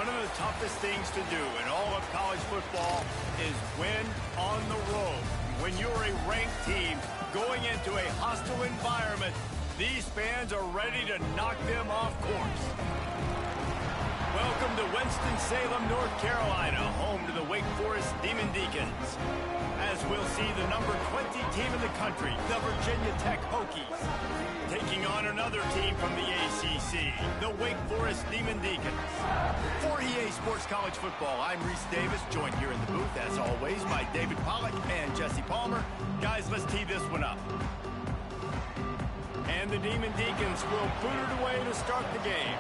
One of the toughest things to do in all of college football is win on the road. When you're a ranked team going into a hostile environment, these fans are ready to knock them off course. Welcome to Winston-Salem, North Carolina, home to the Wake Forest Demon Deacons. As we'll see the number 20 team in the country, the Virginia Tech Hokies, taking on another team from the ACC, the Wake Forest Demon Deacons. For EA Sports College Football, I'm Reese Davis, joined here in the booth, as always, by David Pollack and Jesse Palmer. Guys, let's tee this one up. And the Demon Deacons will boot it away to start the game.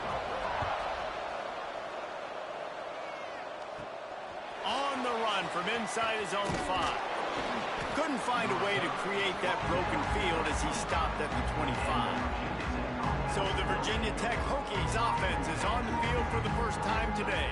On the run from inside his own 5. Couldn't find a way to create that broken field as he stopped at the 25. So the Virginia Tech Hokies offense is on the field for the first time today.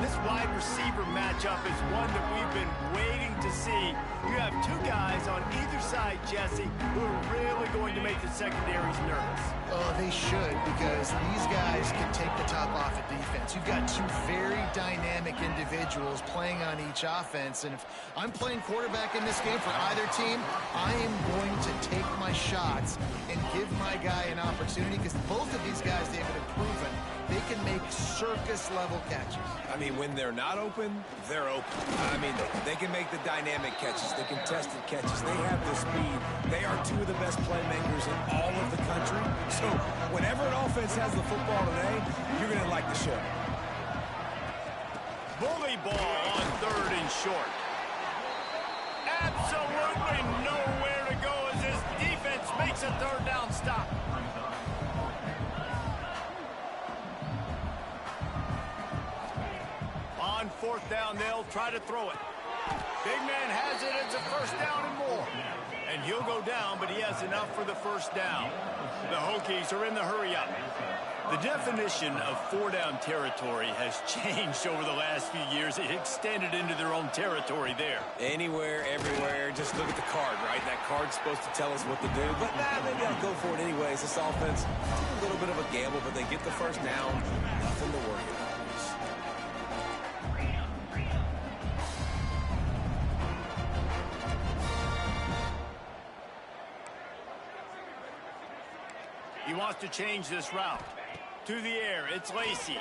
This wide receiver matchup is one that we've been waiting to see. You have two guys on either side, Jesse, who are really going to make the secondaries nervous. Oh, they should, because these guys can take the top off of defense. You've got two very dynamic individuals playing on each offense, and if I'm playing quarterback in this game for either team, I am going to take my shots and give my guy an opportunity, because both of these guys, David, have proven they can make circus-level catches. I mean, when they're not open, they're open. I mean, they can make the dynamic catches, the contested catches. They have the speed. They are two of the best playmakers in all of the country. So whenever an offense has the football today, you're going to like the show. Bully ball on 3rd and short. Absolutely nowhere to go as this defense makes a 3rd down stop. On 4th down, they'll try to throw it. Big man has it. It's a 1st down and more. And he'll go down, but he has enough for the 1st down. The Hokies are in the hurry-up. The definition of 4-down territory has changed over the last few years. It extended into their own territory there. Anywhere, everywhere, just look at the card, right? That card's supposed to tell us what to do, but maybe I'll go for it anyways. This offense, a little bit of a gamble, but they get the 1st down. Nothing to worry about. He wants to change this route. To the air, it's Lacey.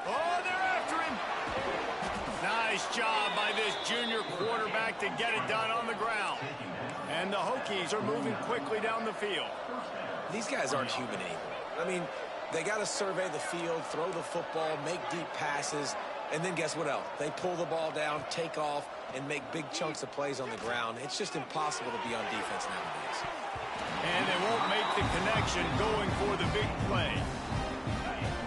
Oh, they're after him. Nice job by this junior quarterback to get it done on the ground. And the Hokies are moving quickly down the field. These guys aren't human anymore. I mean, they got to survey the field, throw the football, make deep passes, and then guess what else? They pull the ball down, take off, and make big chunks of plays on the ground. It's just impossible to be on defense nowadays. And they won't make the connection going for the big play.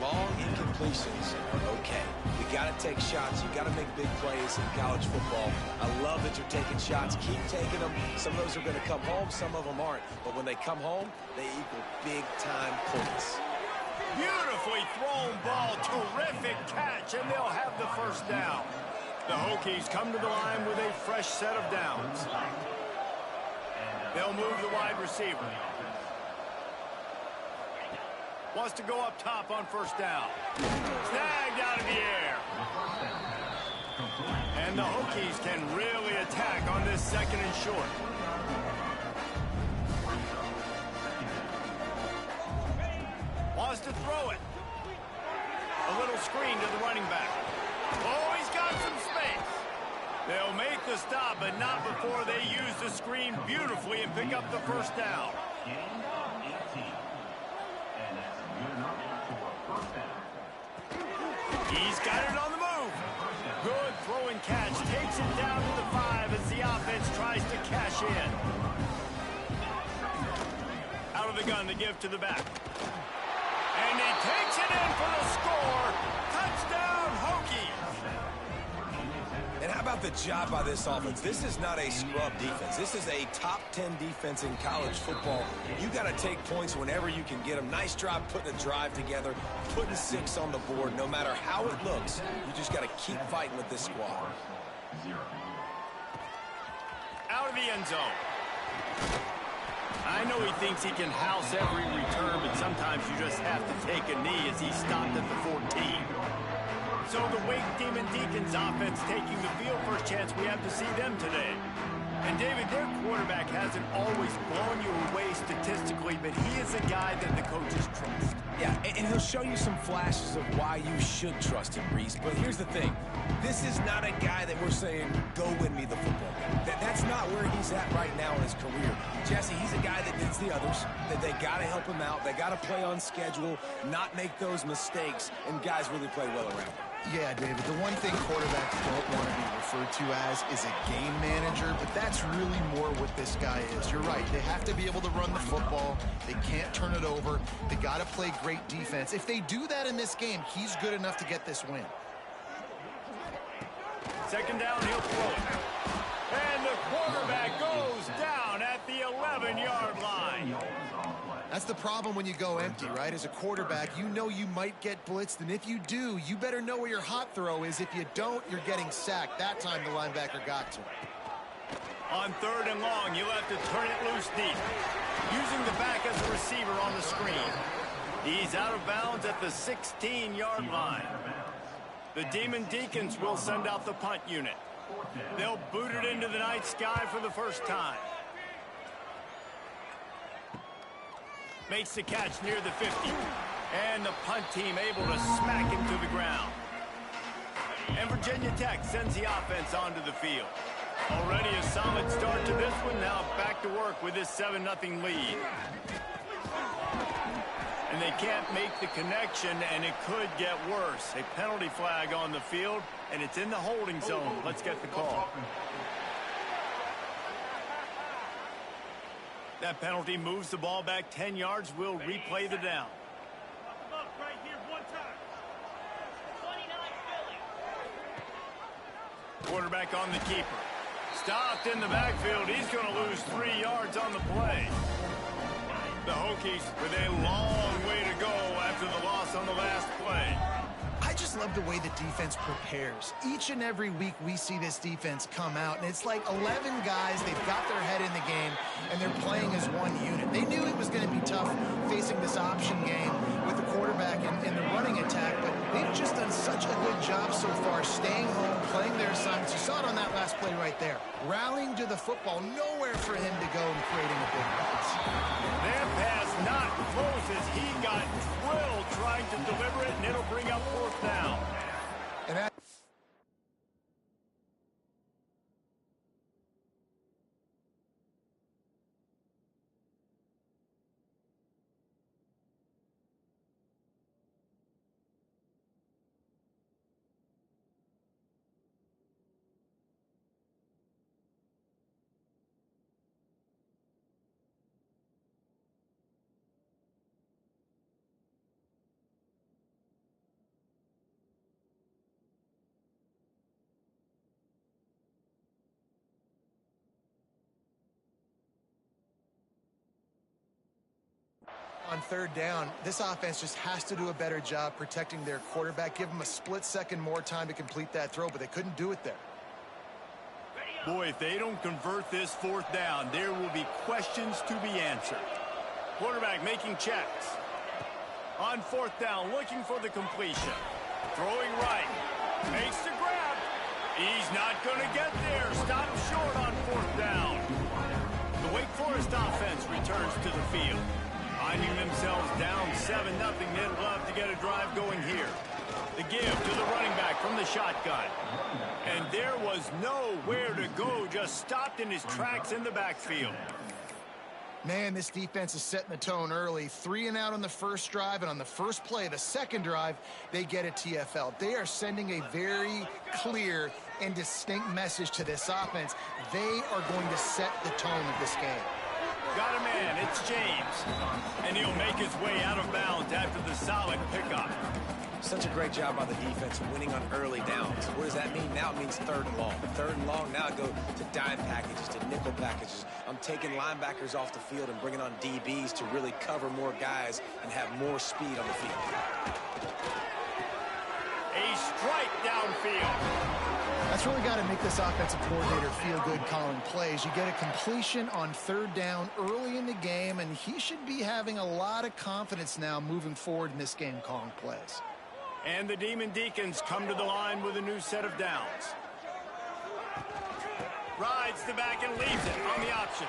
Long incompletions are okay. You got to take shots. You got to make big plays in college football. I love that you're taking shots. Keep taking them. Some of those are going to come home. Some of them aren't. But when they come home, they equal big-time points. Beautifully thrown ball. Terrific catch. And they'll have the 1st down. The Hokies come to the line with a fresh set of downs. They'll move the wide receiver. Wants to go up top on 1st down. Snagged out of the air. And the Hokies can really attack on this 2nd and short. Wants to throw it. A little screen to the running back. Oh, he's got some space. They'll make the stop, but not before they use the screen beautifully and pick up the 1st down. He's got it on the move. Good throw and catch. Takes it down to the 5 as the offense tries to cash in. Out of the gun, the give to the back. And he takes it in for the score. Touchdown, Hokies. And how about the job by this offense? This is not a scrub defense. This is a top 10 defense in college football. You got to take points whenever you can get them. Nice job putting a drive together, putting 6 on the board. No matter how it looks, you just got to keep fighting with this squad. Out of the end zone. I know he thinks he can house every return, but sometimes you just have to take a knee as he stopped at the 14. So the Wake Demon Deacons offense taking the field. First chance we have to see them today. And David, their quarterback hasn't always blown you away statistically, but he is a guy that the coaches trust. Yeah, and he'll show you some flashes of why you should trust him, Reese. But here's the thing. This is not a guy that we're saying, go win me the football game. That's not where he's at right now in his career. Jesse, he's a guy that needs the others, that they got to help him out. They got to play on schedule, not make those mistakes, and guys really play well around him. Yeah, David, the one thing quarterbacks don't want to be referred to as is a game manager, but that's really more what this guy is. You're right. They have to be able to run the football. They can't turn it over. They got to play great defense. If they do that in this game, he's good enough to get this win. Second down, he'll throw it. And the quarterback goes down at the 11-yard line. That's the problem when you go empty, right? As a quarterback, you know you might get blitzed, and if you do, you better know where your hot throw is. If you don't, you're getting sacked. That time the linebacker got to. On third and long, you'll have to turn it loose deep. Using the back as a receiver on the screen. He's out of bounds at the 16-yard line. The Demon Deacons will send out the punt unit. They'll boot it into the night sky for the first time. Makes the catch near the 50. And the punt team able to smack him to the ground. And Virginia Tech sends the offense onto the field. Already a solid start to this one. Now back to work with this 7-0 lead. And they can't make the connection, and it could get worse. A penalty flag on the field, and it's in the holding zone. Let's get the call. That penalty moves the ball back 10 yards. We'll replay the down. Quarterback on the keeper. Stopped in the backfield. He's going to lose 3 yards on the play. The Hokies with a long way to go after the loss on the last play. I just love the way the defense prepares. Each and every week we see this defense come out, and it's like 11 guys, they've got their head in the game, and they're playing as one unit. They knew it was going to be tough facing this option game with the quarterback in the running attack, but they've just done such a good job so far staying home, playing their assignments. You saw it on that last play right there. Rallying to the football, nowhere for him to go and creating a big pass. Their pass not close as he got drilled trying to deliver it, and it'll bring up fourth down. And that on third down, this offense just has to do a better job protecting their quarterback. Give them a split second more time to complete that throw, but they couldn't do it there. Boy, if they don't convert this fourth down, there will be questions to be answered. Quarterback making checks. On fourth down, looking for the completion. Throwing right. Makes the grab. He's not going to get there. Stop short on fourth down. The Wake Forest offense returns to the field. Finding themselves down 7-0, they'd love to get a drive going here. The give to the running back from the shotgun. And there was nowhere to go, just stopped in his tracks in the backfield. Man, this defense is setting the tone early. 3 and out on the first drive, and on the first play, the second drive, they get a TFL. They are sending a very clear and distinct message to this offense. They are going to set the tone of this game. Got a man, it's James. And he'll make his way out of bounds after the solid pickup. Such a great job by the defense winning on early downs. What does that mean? Now it means third and long. Third and long, now I go to dime packages, to nickel packages. I'm taking linebackers off the field and bringing on DBs to really cover more guys and have more speed on the field. A strike downfield. That's really got to make this offensive coordinator feel good calling plays. You get a completion on third down early in the game, and he should be having a lot of confidence now moving forward in this game calling plays. And the Demon Deacons come to the line with a new set of downs. Rides the back and leaves it on the option.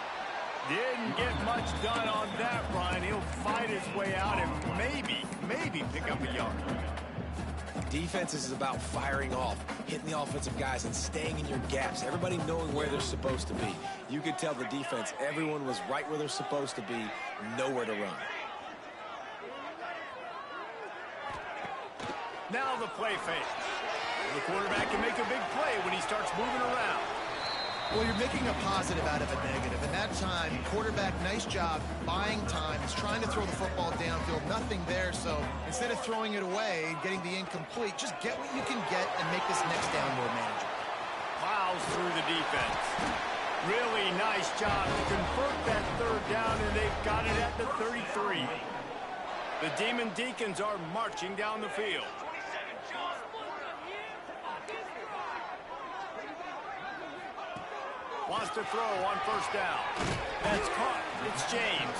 Didn't get much done on that run. He'll fight his way out and maybe pick up a yard. Defense is about firing off, hitting the offensive guys, and staying in your gaps. Everybody knowing where they're supposed to be. You could tell the defense, everyone was right where they're supposed to be, nowhere to run. Now the play fake. The quarterback can make a big play when he starts moving around. Well, you're making a positive out of a negative. And that time, quarterback, nice job, buying time. He's trying to throw the football downfield. Nothing there, so instead of throwing it away, getting the incomplete, just get what you can get and make this next down more manageable. Plows through the defense. Really nice job to convert that third down, and they've got it at the 33. The Demon Deacons are marching down the field. Wants to throw on first down. That's caught. It's James.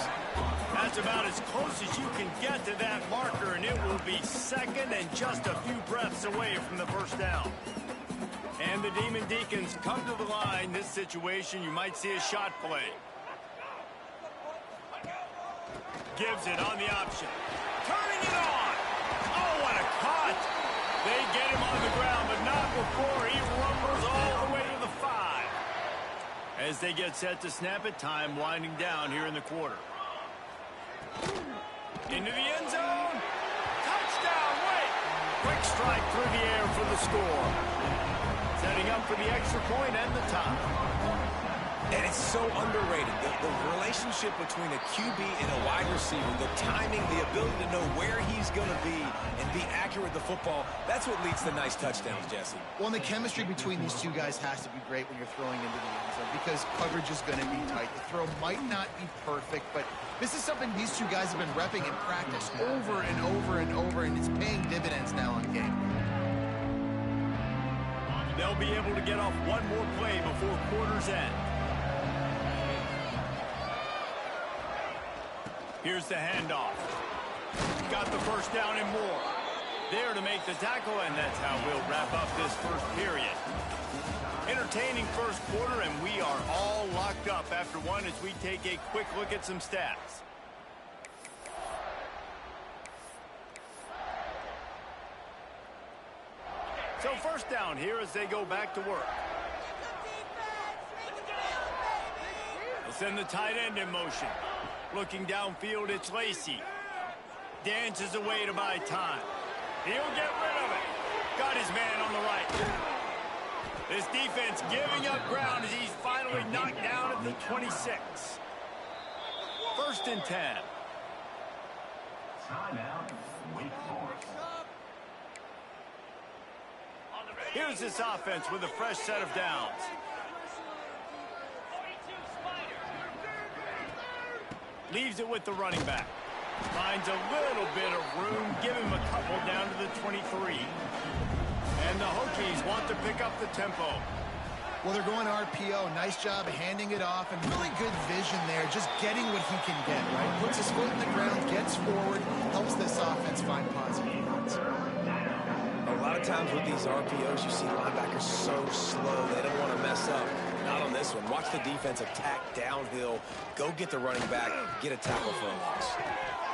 That's about as close as you can get to that marker, and it will be second and just a few breaths away from the first down. And the Demon Deacons come to the line. This situation, you might see a shot play. Gives it on the option. Turning it on. Oh, what a cut. They get him on the ground, but not before he rumbles all the way to the 5. As they get set to snap it, time winding down here in the quarter. Into the end zone. Touchdown, Wake. Quick strike through the air for the score. Setting up for the extra point and the tie. And it's so underrated. The relationship between a QB and a wide receiver, the timing, the ability to know where he's going to be and be accurate with the football, that's what leads to nice touchdowns, Jesse. Well, and the chemistry between these two guys has to be great when you're throwing into the end zone because coverage is going to be tight. The throw might not be perfect, but this is something these two guys have been repping in practice over and over and over, and it's paying dividends now on game. They'll be able to get off one more play before quarter's end. Here's the handoff. Got the first down and more. There to make the tackle, and that's how we'll wrap up this first period. Entertaining first quarter, and we are all locked up after one as we take a quick look at some stats. So first down here as they go back to work. They'll send the tight end in motion. Looking downfield, it's Lacy. Dances away to buy time. He'll get rid of it. Got his man on the right. This defense giving up ground as he's finally knocked down at the 26. First and 10. Here's this offense with a fresh set of downs. Leaves it with the running back. Finds a little bit of room. Give him a couple down to the 23. And the Hokies want to pick up the tempo. Well, they're going RPO. Nice job handing it off, and really good vision there, just getting what he can get, right? Puts his foot in the ground, gets forward, helps this offense find positive points. A lot of times with these RPOs, you see linebackers so slow. They don't want to mess up. Not on this one. Watch the defense attack downhill. Go get the running back. Get a tackle for a loss.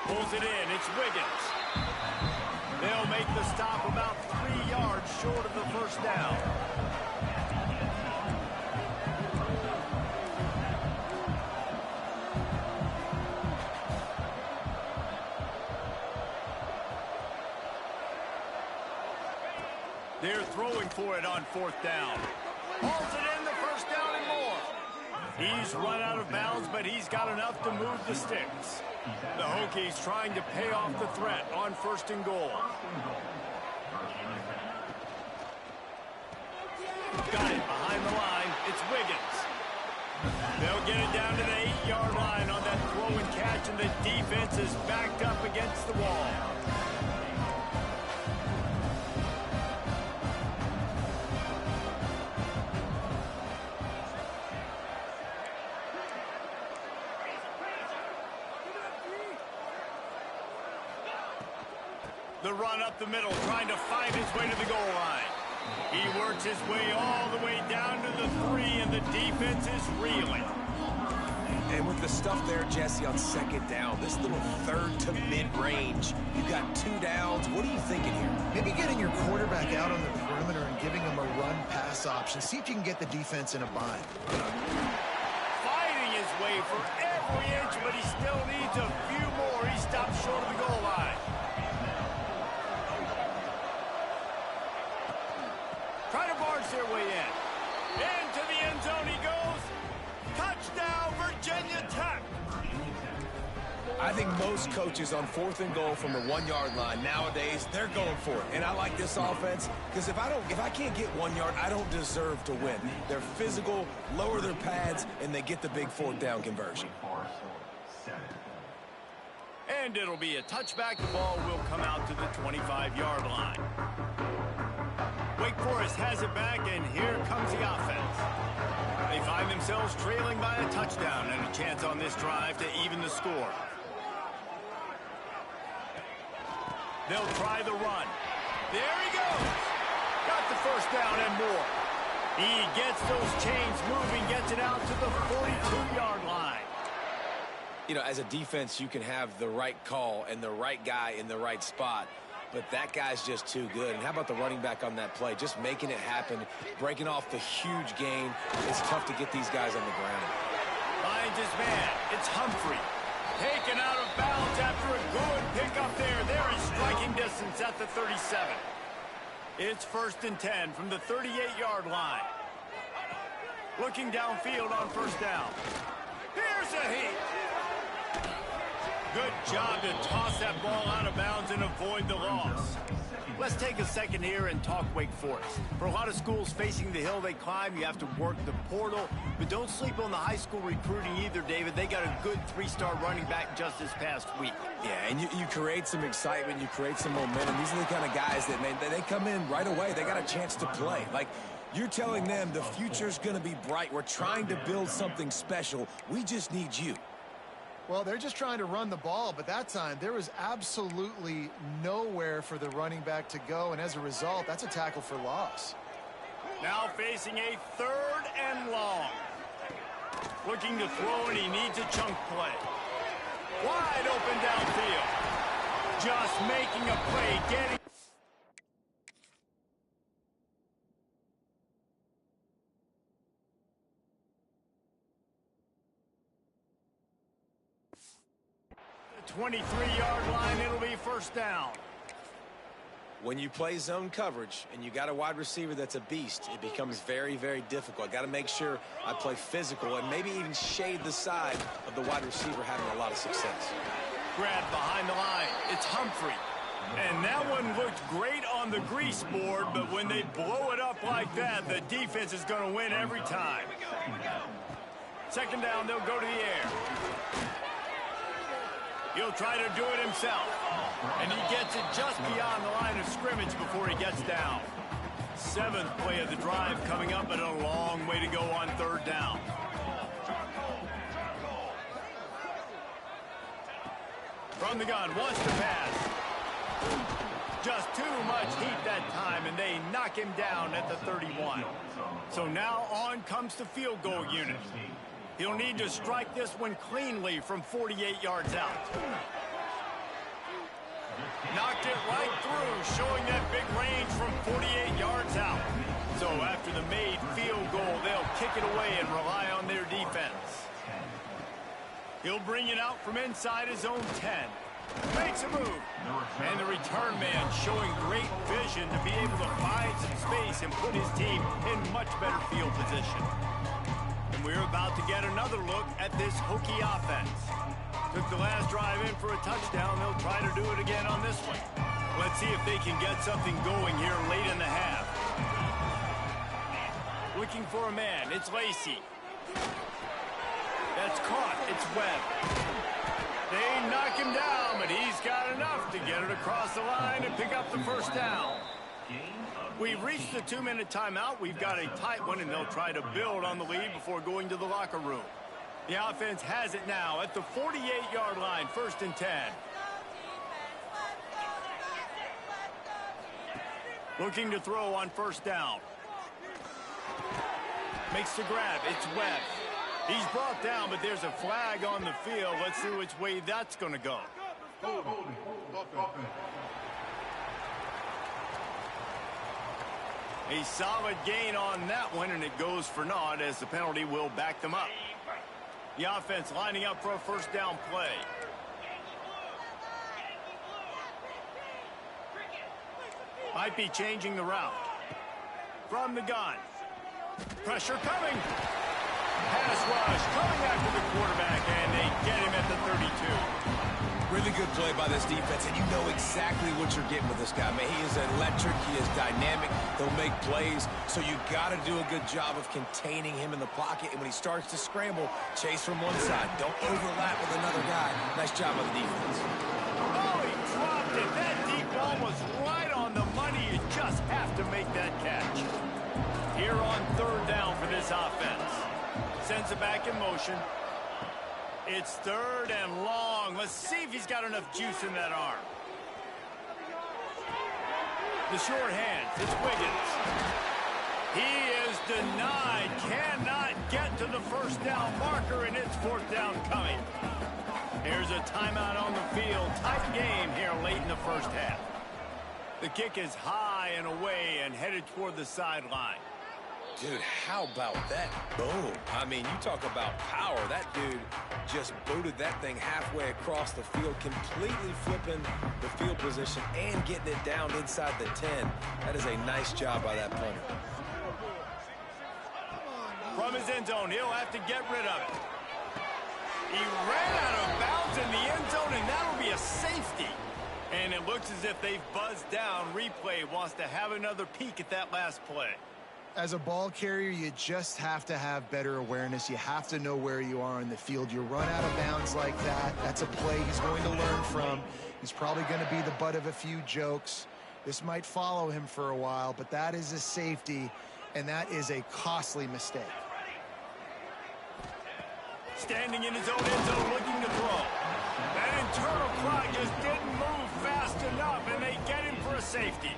Pulls it in. It's Wiggins. They'll make the stop about 3 yards short of the first down. They're throwing for it on fourth down. Hauls it in, the first down and more. He's run out of bounds, but he's got enough to move the sticks. The Hokies trying to pay off the threat on first and goal. Got it behind the line. It's Wiggins. They'll get it down to the 8-yard line on that throw and catch, and the defense is backed up against the wall. The run up the middle, trying to find his way to the goal line. He works his way all the way down to the 3, and the defense is reeling. And with the stuff there, Jesse, on second down, this little third to mid-range, you got 2 downs. What are you thinking here? Maybe getting your quarterback out on the perimeter and giving him a run-pass option. See if you can get the defense in a bind. Fighting his way for every inch, but he still needs a few more. He stops short of the goal line. Try to barge their way in. Into the end zone he goes. Touchdown, Virginia Tech. I think most coaches on 4th and goal from the 1-yard line nowadays, they're going for it. And I like this offense because if I can't get 1 yard, I don't deserve to win. They're physical, lower their pads, and they get the big 4th down conversion. And it'll be a touchback. The ball will come out to the 25-yard line. Wake Forest has it back, and here comes the offense. They find themselves trailing by a touchdown and a chance on this drive to even the score. They'll try the run. There he goes. Got the first down and more. He gets those chains moving, gets it out to the 42-yard line. You know, as a defense, you can have the right call and the right guy in the right spot, but that guy's just too good. And how about the running back on that play? Just making it happen, breaking off the huge gain. It's tough to get these guys on the ground. Finds his man. It's Humphrey. Taken out of bounds after a good pickup there. There is striking distance at the 37. It's 1st and 10 from the 38-yard line. Looking downfield on first down. Here's a heat. Good job to toss that ball out of bounds and avoid the loss. Let's take a second here and talk Wake Forest. For a lot of schools facing the hill they climb, you have to work the portal. But don't sleep on the high school recruiting either, David. They got a good 3-star running back just this past week. Yeah, and you create some excitement, you create some momentum. These are the kind of guys that, man, they come in right away. They got a chance to play. Like, you're telling them the future's going to be bright. We're trying to build something special. We just need you. Well, they're just trying to run the ball, but that time there was absolutely nowhere for the running back to go, and as a result, that's a tackle for loss. Now facing a 3rd and long. Looking to throw, and he needs a chunk play. Wide open downfield. Just making a play, getting... the 23-yard line, it'll be first down. When you play zone coverage and you got a wide receiver that's a beast, it becomes very, very difficult. I got to make sure I play physical and maybe even shade the side of the wide receiver having a lot of success. Grab behind the line. It's Humphrey. And that one looked great on the grease board, but when they blow it up like that, the defense is going to win every time. Second down, they'll go to the air. He'll try to do it himself. And he gets it just beyond the line of scrimmage before he gets down. 7th play of the drive coming up, but a long way to go on 3rd down. From the gun, wants to pass. Just too much heat that time, and they knock him down at the 31. So now on comes the field goal unit. He'll need to strike this one cleanly from 48 yards out. Knocked it right through, showing that big range from 48 yards out. So after the made field goal, they'll kick it away and rely on their defense. He'll bring it out from inside his own 10. Makes a move. And the return man showing great vision to be able to find some space and put his team in much better field position. And we're about to get another look at this Hokie offense. Took the last drive in for a touchdown. They'll try to do it again on this one. Let's see if they can get something going here late in the half. Looking for a man. It's Lacey. That's caught. It's Webb. They knock him down, but he's got enough to get it across the line and pick up the first down. We've reached the 2-minute timeout. We've got a tight one, and they'll try to build on the lead before going to the locker room. The offense has it now at the 48-yard line, 1st and 10. Looking to throw on first down. Makes the grab. It's Webb. He's brought down, but there's a flag on the field. Let's see which way that's going to go. A solid gain on that one, and it goes for naught as the penalty will back them up. The offense lining up for a first down play. Might be changing the route. From the gun. Pressure coming. Pass rush coming after the quarterback, and they get him at the 32. Really good play by this defense, and you know exactly what you're getting with this guy, man. He is electric. He is dynamic. He'll make plays, so you got to do a good job of containing him in the pocket. And when he starts to scramble, chase from one side. Don't overlap with another guy. Nice job by the defense. Oh, he dropped it. That deep ball was right on the money. You just have to make that catch. Here on third down for this offense. Sends it back in motion. It's third and long. Let's see if he's got enough juice in that arm. The short hands. It's Wiggins. He is denied. Cannot get to the first down marker, and it's fourth down coming. Here's a timeout on the field. Tight game here late in the first half. The kick is high and away and headed toward the sideline. Dude, how about that? Boom. I mean, you talk about power. That dude just booted that thing halfway across the field, completely flipping the field position and getting it down inside the 10. That is a nice job by that punter. From his end zone, he'll have to get rid of it. He ran out of bounds in the end zone, and that'll be a safety. And it looks as if they've buzzed down. Replay wants to have another peek at that last play. As a ball carrier, you just have to have better awareness. You have to know where you are in the field. You run out of bounds like that, that's a play he's going to learn from. He's probably going to be the butt of a few jokes. This might follow him for a while, but that is a safety, and that is a costly mistake. Standing in his own end zone, looking to throw. That internal clock just didn't move fast enough, and they get him for a safety.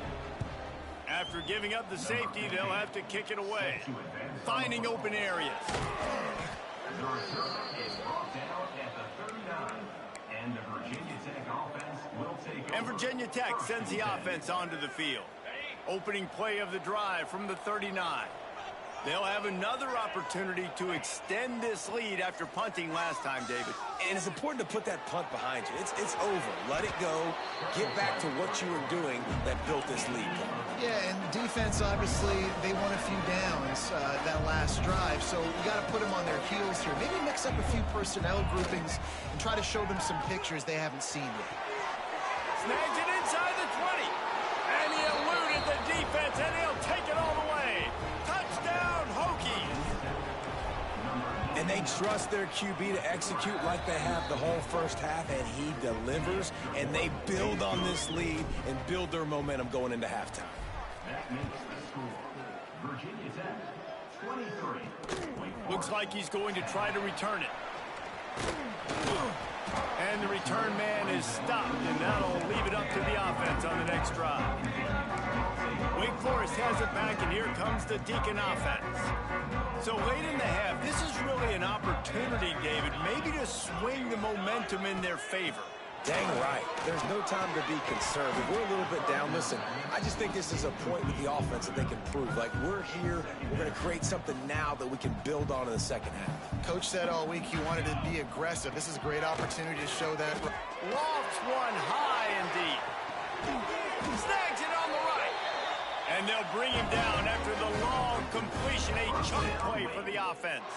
After giving up the safety, they'll have to kick it away. Finding open areas. And Virginia Tech sends the offense onto the field. Opening play of the drive from the 39. They'll have another opportunity to extend this lead after punting last time, David. And it's important to put that punt behind you. It's over. Let it go. Get back to what you were doing that built this lead. Yeah, and defense, obviously, they won a few downs that last drive, so you got to put them on their heels here. Maybe mix up a few personnel groupings and try to show them some pictures they haven't seen yet. Snags it inside the 20. And he eluded the defense, and he'll take it all the way. Touchdown, Hokies. And they trust their QB to execute like they have the whole first half, and he delivers, and they build on this lead and build their momentum going into halftime. That makes the score. Virginia Tech, 23. Looks like he's going to try to return it. And the return man is stopped, and that'll leave it up to the offense on the next drive. Wake Forest has it back, and here comes the Deacon offense. So late in the half, this is really an opportunity, David, maybe to swing the momentum in their favor. Dang right. There's no time to be conservative. We're a little bit down. Listen, I just think this is a point with the offense that they can prove. Like, we're here. We're going to create something now that we can build on in the second half. Coach said all week he wanted to be aggressive. This is a great opportunity to show that. Lofts one high and deep. Snags it on the right. And they'll bring him down after the long completion, a chunk play for the offense.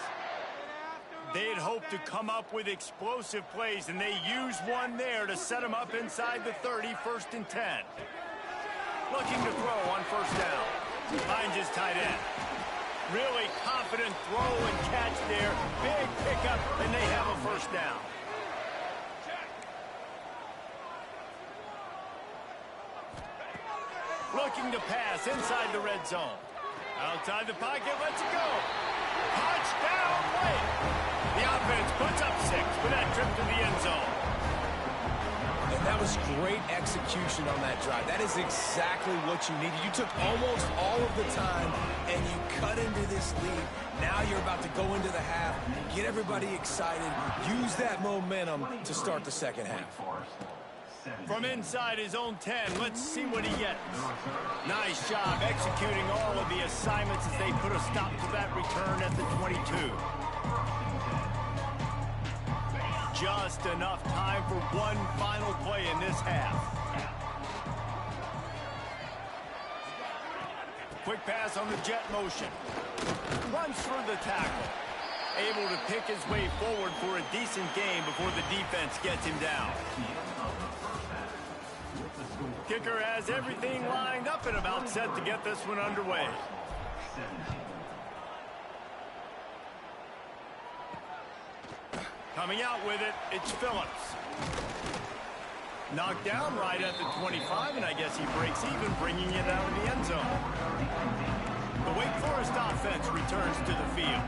They had hoped to come up with explosive plays, and they used one there to set them up inside the 30, 1st and 10. Looking to throw on first down. Finds his tight end. Really confident throw and catch there. Big pickup, and they have a first down. Looking to pass inside the red zone. Outside the pocket, lets it go. Touchdown, Wake. The offense puts up 6 for that trip to the end zone. And that was was great execution on that drive. That is exactly what you needed. You took almost all of the time, and you cut into this lead. Now you're about to go into the half, get everybody excited, use that momentum to start the second half. From inside his own 10, let's see what he gets. Nice job executing all of the assignments as they put a stop to that return at the 22. Just enough time for one final play in this half. Quick pass on the jet motion. Runs through the tackle. Able to pick his way forward for a decent game before the defense gets him down. Kicker has everything lined up and about set to get this one underway. Coming out with it, it's Phillips. Knocked down right at the 25, and I guess he breaks even, bringing it out of the end zone. The Wake Forest offense returns to the field.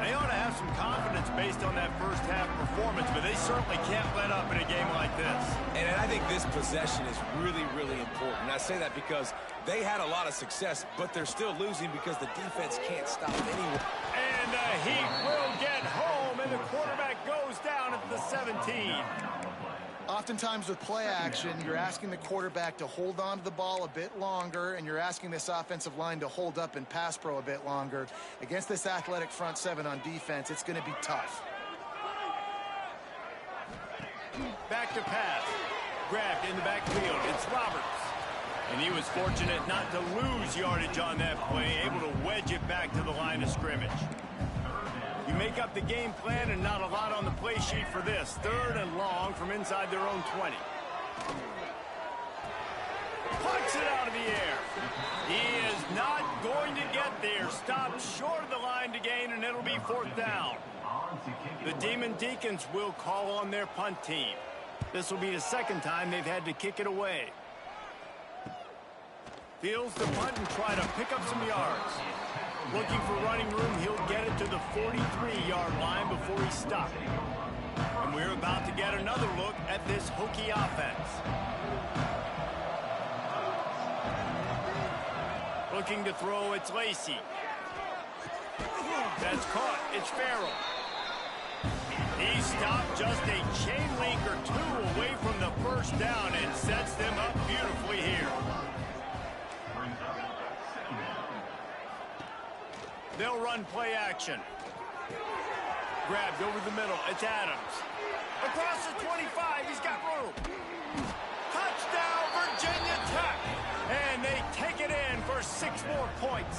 They ought to have some confidence based on that first half performance, but they certainly can't let up in a game like this. And I think this possession is really, really important. And I say that because they had a lot of success, but they're still losing because the defense can't stop anyone. And the Heat will get home, and the quarterback goes down at the 17. Oftentimes with play action, you're asking the quarterback to hold on to the ball a bit longer, and you're asking this offensive line to hold up and pass pro a bit longer. Against this athletic front seven on defense, it's going to be tough. Back to pass. Grabbed in the backfield. It's Roberts. And he was fortunate not to lose yardage on that play, able to wedge it back to the line of scrimmage. You make up the game plan and not a lot on the play sheet for this. 3rd and long from inside their own 20. Pucks it out of the air. He is not going to get there. Stopped short of the line to gain, and it'll be 4th down. The Demon Deacons will call on their punt team. This will be the 2nd time they've had to kick it away. Fields the punt and try to pick up some yards. Looking for running room, he'll get it to the 43-yard line before he stopped. And we're about to get another look at this Hokie offense. Looking to throw, it's Lacey. That's caught, it's Farrell. He stopped just a chain link or two away from the first down and sets them up beautifully here. They'll run play action. Grabbed over the middle. It's Adams. Across the 25. He's got room. Touchdown, Virginia Tech. And they take it in for 6 more points.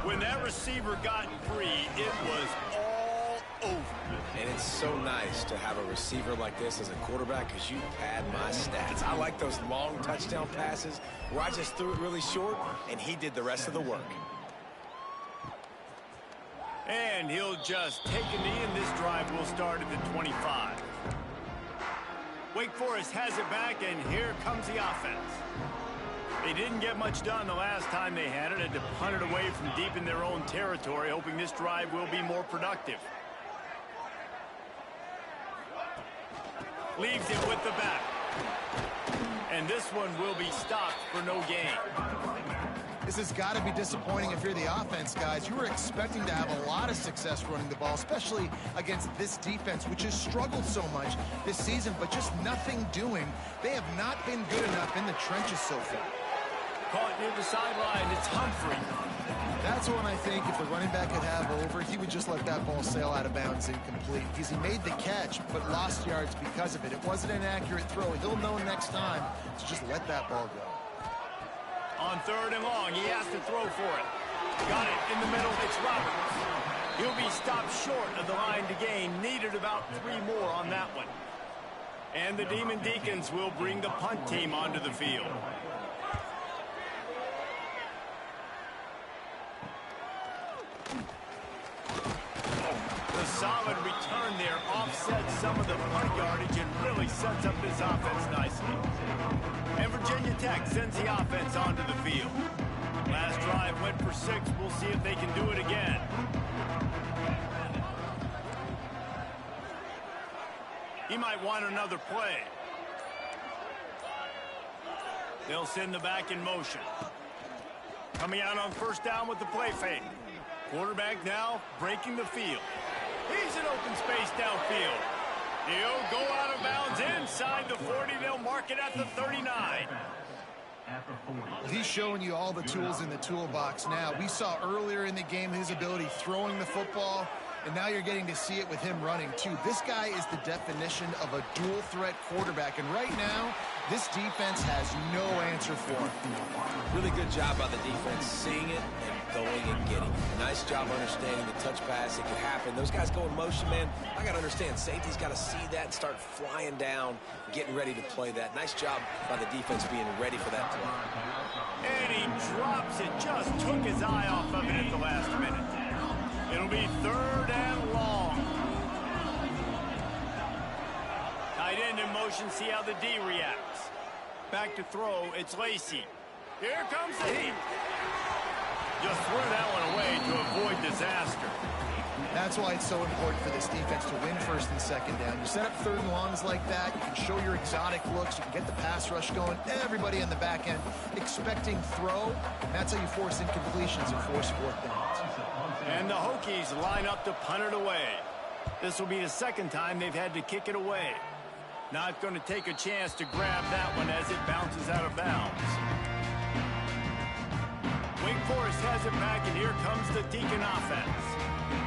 When that receiver got free, it was all over. And it's so nice to have a receiver like this as a quarterback because you pad my stats. I like those long touchdown passes where I just threw it really short and he did the rest of the work. And he'll just take a knee, and this drive will start at the 25. Wake Forest has it back, and here comes the offense. They didn't get much done the last time they had it. Had to punt it away from deep in their own territory, hoping this drive will be more productive. Leaves it with the back. And this one will be stopped for no gain. This has got to be disappointing if you're the offense, guys. You were expecting to have a lot of success running the ball, especially against this defense, which has struggled so much this season, but just nothing doing. They have not been good enough in the trenches so far. Caught near the sideline, it's Humphrey. That's one I think if the running back could have over, he would just let that ball sail out of bounds incomplete. Because he made the catch, but lost yards because of it. It wasn't an accurate throw. He'll know next time to just let that ball go. On 3rd and long, he has to throw for it. Got it in the middle, it's Roberts. He'll be stopped short of the line to gain. Needed about 3 more on that one. And the Demon Deacons will bring the punt team onto the field. The solid return there offsets some of the punt yardage and really sets up this offense nicely. And Virginia Tech sends the offense onto the field. Last drive went for 6. We'll see if they can do it again. He might want another play. They'll send the back in motion. Coming out on first down with the play fake. Quarterback now breaking the field. He's in open space downfield. He'll go out of bounds inside the 40. They'll mark it at the 39. He's showing you all the tools in the toolbox now. We saw earlier in the game his ability throwing the football, and now you're getting to see it with him running too. This guy is the definition of a dual threat quarterback, and right now this defense has no answer for him. Really good job by the defense, seeing it and going and getting it. Nice job understanding the touch pass. It could happen. Those guys go in motion, man. I got to understand, safety's got to see that and start flying down, getting ready to play that. Nice job by the defense being ready for that play. And he drops it. Just took his eye off of it at the last minute. It'll be 3rd and long. Tight end in motion, see how the D reacts. Back to throw, it's Lacy. Here comes the heat. Just threw that one away to avoid disaster. That's why it's so important for this defense to win 1st and 2nd down. You set up 3rd and longs like that, you can show your exotic looks, you can get the pass rush going, everybody on the back end expecting throw. That's how you force incompletions and force 4th downs. And the Hokies line up to punt it away. This will be the 2nd time they've had to kick it away. Not going to take a chance to grab that one as it bounces out of bounds. Wake Forest has it back, and here comes the Deacon offense.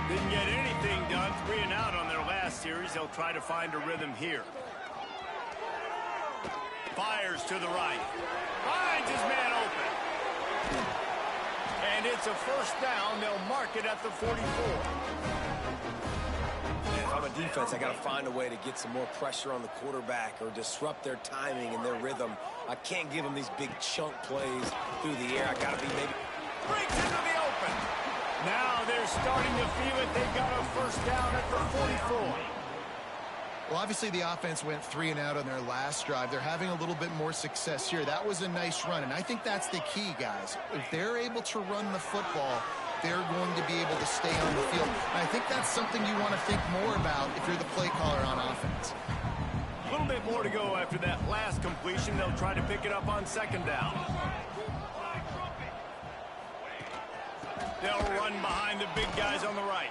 Didn't get anything done, 3 and out on their last series. They'll try to find a rhythm here. Fires to the right. Finds his man open. And it's a 1st down. They'll mark it at the 44. If I'm a defense, I got to find a way to get some more pressure on the quarterback or disrupt their timing and their rhythm. I can't give them these big chunk plays through the air. I got to be maybe... Breaks into the open. Now they're starting to feel it. They've got a 1st down at the 44. Well, obviously the offense went 3 and out on their last drive. They're having a little bit more success here. That was a nice run, and I think that's the key, guys. If they're able to run the football, they're going to be able to stay on the field. And I think that's something you want to think more about if you're the play caller on offense. A little bit more to go after that last completion. They'll try to pick it up on 2nd down. They'll run behind the big guys on the right.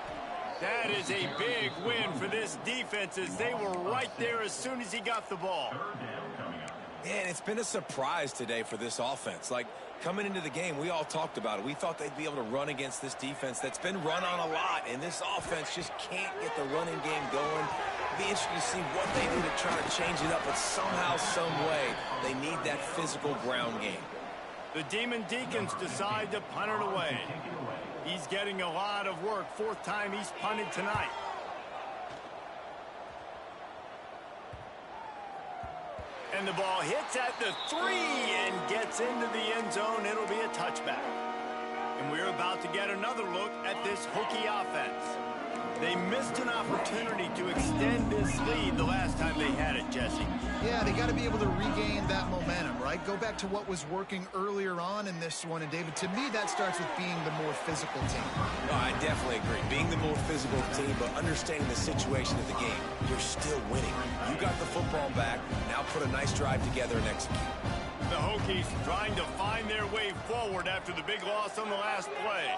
That is a big win for this defense as they were right there as soon as he got the ball. Man, it's been a surprise today for this offense. Like, coming into the game, we all talked about it. We thought they'd be able to run against this defense that's been run on a lot, and this offense just can't get the running game going. It'll be interesting to see what they do to try to change it up, but somehow, some way, they need that physical ground game. The Demon Deacons decide to punt it away. He's getting a lot of work. 4th time he's punted tonight. And the ball hits at the 3 and gets into the end zone. It'll be a touchback. And we're about to get another look at this Hokie offense. They missed an opportunity to extend this lead the last time they had it, Jesse. Yeah, they got to be able to regain that momentum, right? Go back to what was working earlier on in this one. And, David, to me, that starts with being the more physical team. No, I definitely agree. Being the more physical team, but understanding the situation of the game. You're still winning. You got the football back. Now put a nice drive together and execute. The Hokies trying to find their way forward after the big loss on the last play.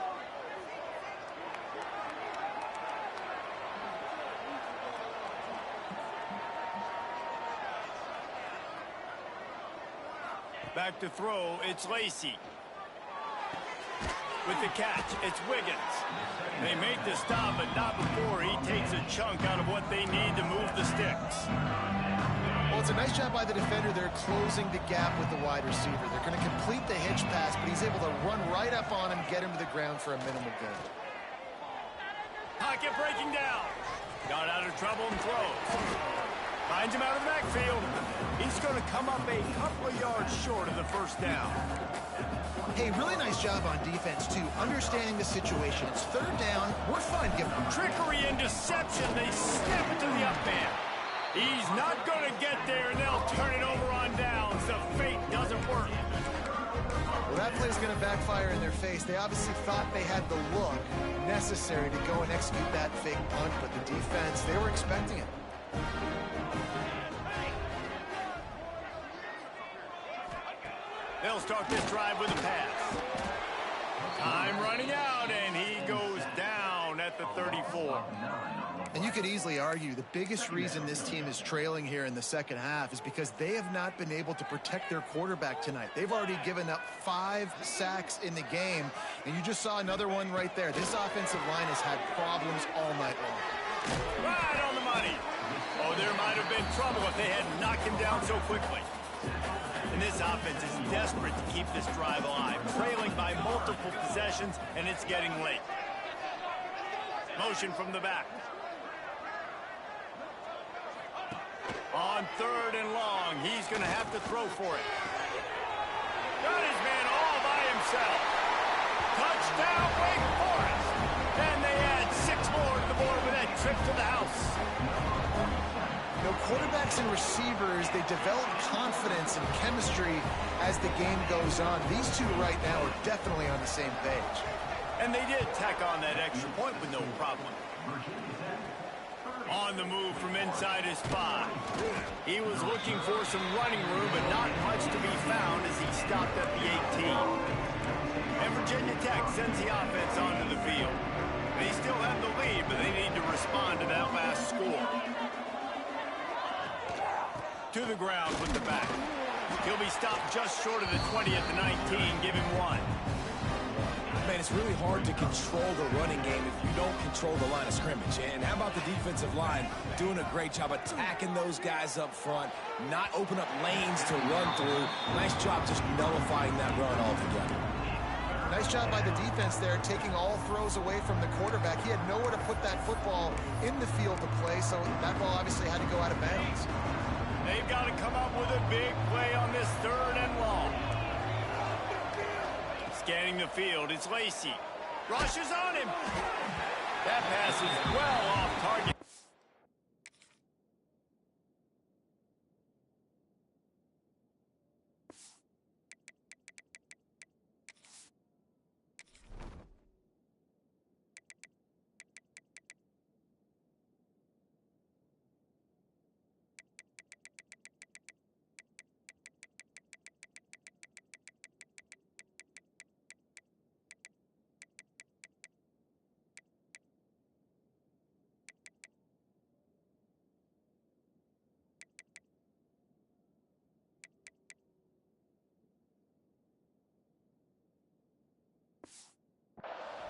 Back to throw, it's Lacy. With the catch, it's Wiggins. They make the stop, but not before he takes a chunk out of what they need to move the sticks. Well, it's a nice job by the defender. They're closing the gap with the wide receiver. They're going to complete the hitch pass, but he's able to run right up on him, get him to the ground for a minimal gain. Pocket breaking down. Got out of trouble and throws. Finds him out of the backfield. He's going to come up a couple of yards short of the 1st down. Hey, really nice job on defense, too. Understanding the situation. It's 3rd down. We're fine giving them trickery and deception. They snap it to the up man. He's not going to get there, and they'll turn it over on downs. The fake doesn't work. Well, that play's going to backfire in their face. They obviously thought they had the look necessary to go and execute that fake punt, but the defense, they were expecting it. They'll start this drive with a pass. Time running out, and he goes down at the 34. And you could easily argue the biggest reason this team is trailing here in the second half is because they have not been able to protect their quarterback tonight. They've already given up 5 sacks in the game, and you just saw another one right there. This offensive line has had problems all night long. Right on the money. Oh, there might have been trouble if they had knocked him down so quickly. And this offense is desperate to keep this drive alive, trailing by multiple possessions, and it's getting late. Motion from the back. On 3rd and long, he's going to have to throw for it. Got his man all by himself. Touchdown, Wake Forest. And they add 6 more to the board with that trip to the house. You know, quarterbacks and receivers, they develop confidence and chemistry as the game goes on. These two right now are definitely on the same page. And they did tack on that extra point with no problem. On the move from inside his 5. He was looking for some running room, but not much to be found as he stopped at the 18. And Virginia Tech sends the offense onto the field. They still have the lead, but they need to respond to that last score. To the ground with the back. He'll be stopped just short of the 20 at the 19. Give him 1. Man, it's really hard to control the running game if you don't control the line of scrimmage. And how about the defensive line doing a great job attacking those guys up front, not open up lanes to run through. Nice job just nullifying that run altogether. Nice job by the defense there, taking all throws away from the quarterback. He had nowhere to put that football in the field to play, so that ball obviously had to go out of bounds. They've got to come up with a big play on this 3rd and long. Scanning the field, it's Lacey. Rushes on him. That pass is well off target.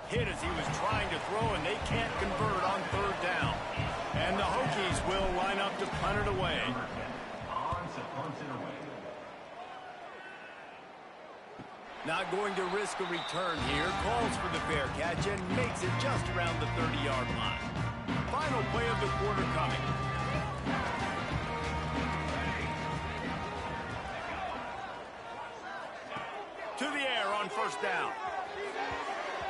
Hit as he was trying to throw, and they can't convert on 3rd down. And the Hokies will line up to punt it away. Not going to risk a return here. Calls for the fair catch and makes it just around the 30-yard line. Final play of the quarter coming. To the air on 1st down.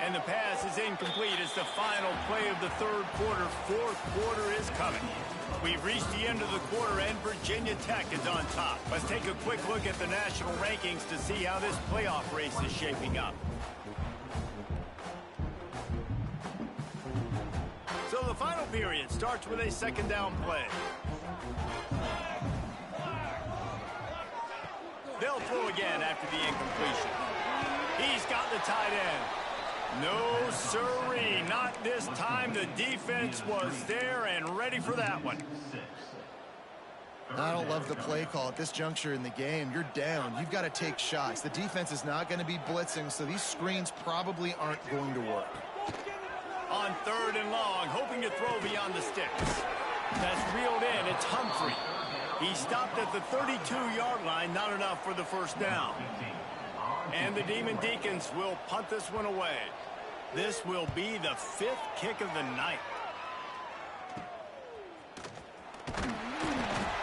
And the pass is incomplete as the final play of the 3rd quarter. 4th quarter is coming. We've reached the end of the quarter, and Virginia Tech is on top. Let's take a quick look at the national rankings to see how this playoff race is shaping up. So the final period starts with a 2nd down play. They'll throw again after the incompletion. He's got the tight end. No, sirree, not this time. The defense was there and ready for that one. I don't love the play call at this juncture in the game. You're down. You've got to take shots. The defense is not going to be blitzing, so these screens probably aren't going to work. On 3rd and long, hoping to throw beyond the sticks. That's reeled in. It's Humphrey. He stopped at the 32-yard line, not enough for the 1st down. And the Demon Deacons will punt this one away. This will be the 5th kick of the night.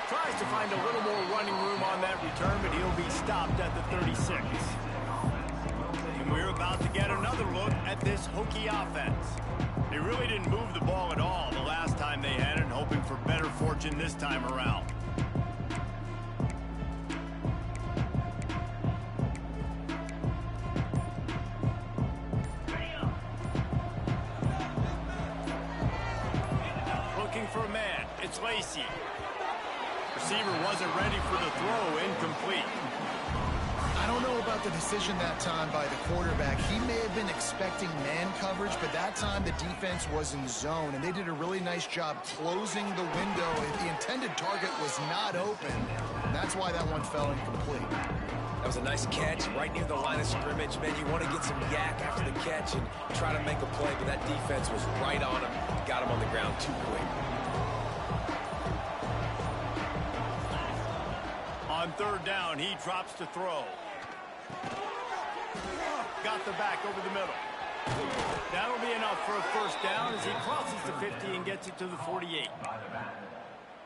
Tries to find a little more running room on that return, but he'll be stopped at the 36. And we're about to get another look at this Hokie offense. They really didn't move the ball at all the last time they had it, hoping for better fortune this time around. For a man, it's Lacey. Receiver wasn't ready for the throw, incomplete. I don't know about the decision that time by the quarterback. He may have been expecting man coverage, but that time the defense was in zone, and they did a really nice job closing the window. The intended target was not open. That's why that one fell incomplete. That was a nice catch right near the line of scrimmage. Man, you want to get some yak after the catch and try to make a play, but that defense was right on him. Got him on the ground too quick. On third down, he drops to throw. Got the back over the middle. That'll be enough for a first down as he crosses the 50 and gets it to the 48.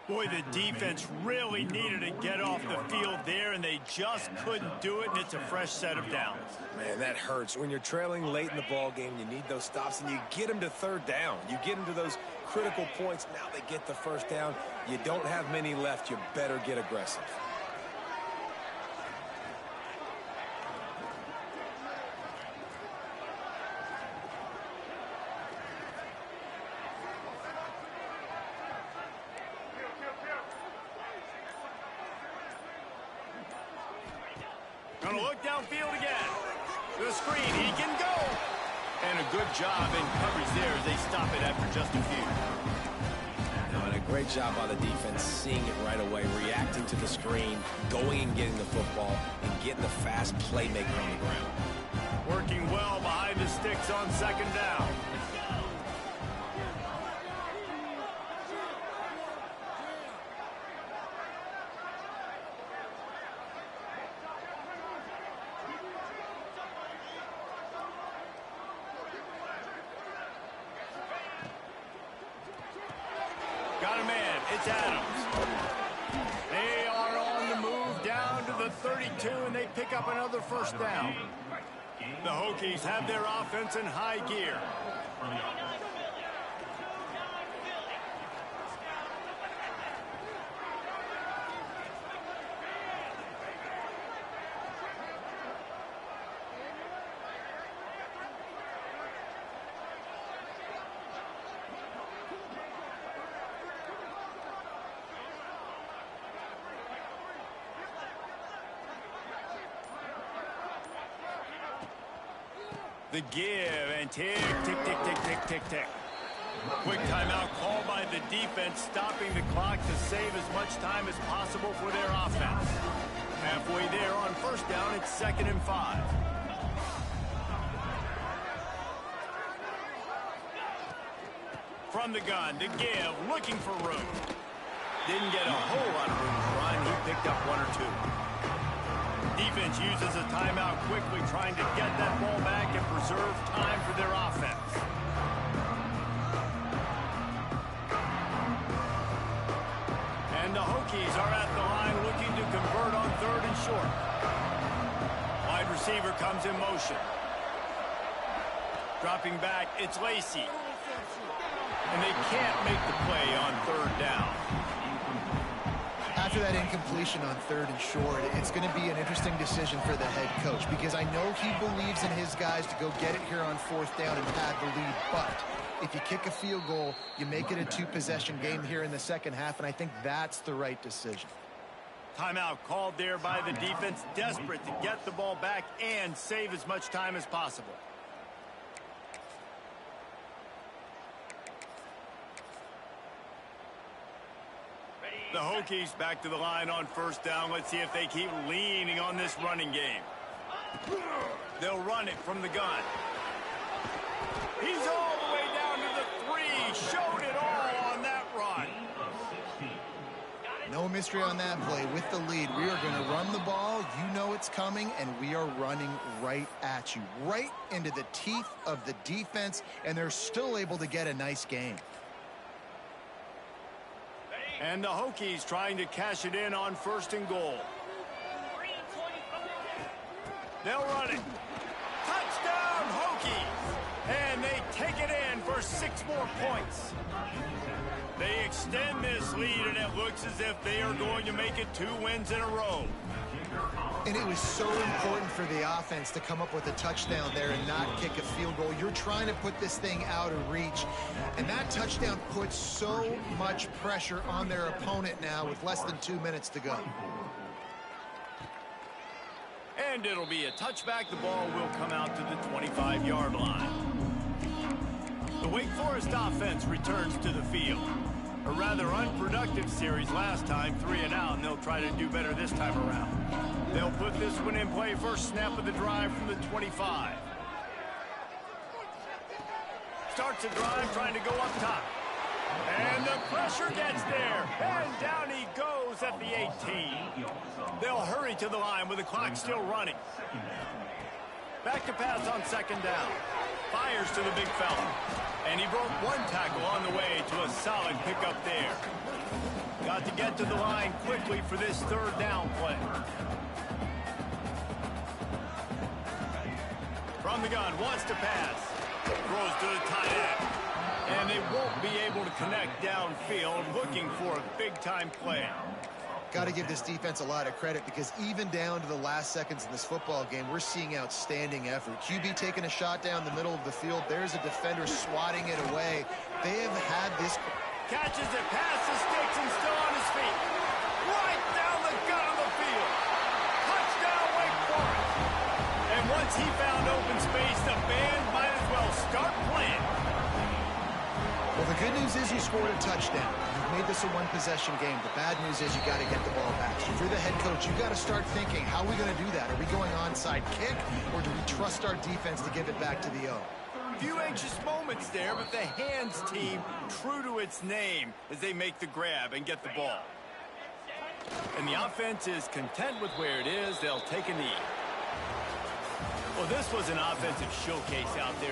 Boy, the defense really needed to get off the field there, and they just couldn't do it, and it's a fresh set of downs. Man, that hurts. When you're trailing late in the ball game, you need those stops, and you get them to third down. You get them to those critical points. Now they get the first down. You don't have many left. You better get aggressive. Gonna look downfield again. The screen, he can go. And a good job in coverage there as they stop it after just a few. And a great job by the defense, seeing it right away, reacting to the screen, going and getting the football, and getting the fast playmaker on the ground. Working well behind the sticks on second down. Got a man. It's Adams. They are on the move down to the 32, and they pick up another first down. The Hokies have their offense in high gear. The give, and tick, tick, tick, tick, tick, tick, tick. Quick timeout called by the defense, stopping the clock to save as much time as possible for their offense. Halfway there on first down, it's 2nd and 5. From the gun, the give, looking for room. Didn't get a whole lot of room to run. He picked up one or two. Defense uses a timeout quickly, trying to get that ball back and preserve time for their offense. And the Hokies are at the line looking to convert on 3rd and short. Wide receiver comes in motion. Dropping back, it's Lacey. And they can't make the play on 3rd down. After that incompletion on 3rd and short, it's going to be an interesting decision for the head coach because I know he believes in his guys to go get it here on 4th down and pad the lead. But if you kick a field goal, you make it a 2-possession game here in the second half, and I think that's the right decision. Timeout called there by the defense, desperate to get the ball back and save as much time as possible. The Hokies back to the line on 1st down. Let's see if they keep leaning on this running game. They'll run it from the gun. He's all the way down to the 3. Showed it all on that run. No mystery on that play. With the lead, we are going to run the ball. You know it's coming, and we are running right at you, right into the teeth of the defense, and they're still able to get a nice game. And the Hokies trying to cash it in on 1st and goal. They'll run it. Touchdown, Hokies! And they take it in for 6 more points. They extend this lead, and it looks as if they are going to make it 2 wins in a row. And it was so important for the offense to come up with a touchdown there and not kick a field goal. You're trying to put this thing out of reach, and that touchdown puts so much pressure on their opponent now with less than 2 minutes to go. And it'll be a touchback. The ball will come out to the 25-yard line. The Wake Forest offense returns to the field. A rather unproductive series last time, 3 and out, and they'll try to do better this time around. They'll put this one in play. First snap of the drive from the 25. Starts a drive trying to go up top. And the pressure gets there. And down he goes at the 18. They'll hurry to the line with the clock still running. Back to pass on second down. Fires to the big fella. And he broke one tackle on the way to a solid pickup there. Got to get to the line quickly for this third down play. From the gun, wants to pass. Throws to the tight end. And they won't be able to connect downfield, looking for a big-time play. Got to give this defense a lot of credit because even down to the last seconds in this football game, we're seeing outstanding effort. QB taking a shot down the middle of the field. There's a defender swatting it away. They have had this. Catches it past the sticks and still on his feet. Right down the gut of the field. Touchdown, Wake Forest. And once he found open space, the band might as well start playing. Well, the good news is you scored a touchdown. You've made this a one-possession game. The bad news is you got to get the ball back. So if you're the head coach, you got to start thinking, how are we going to do that? Are we going onside kick, or do we trust our defense to give it back to the O? Few anxious moments there, but the hands team true to its name as they make the grab and get the ball. And the offense is content with where it is. They'll take a knee. Well, this was an offensive showcase out there.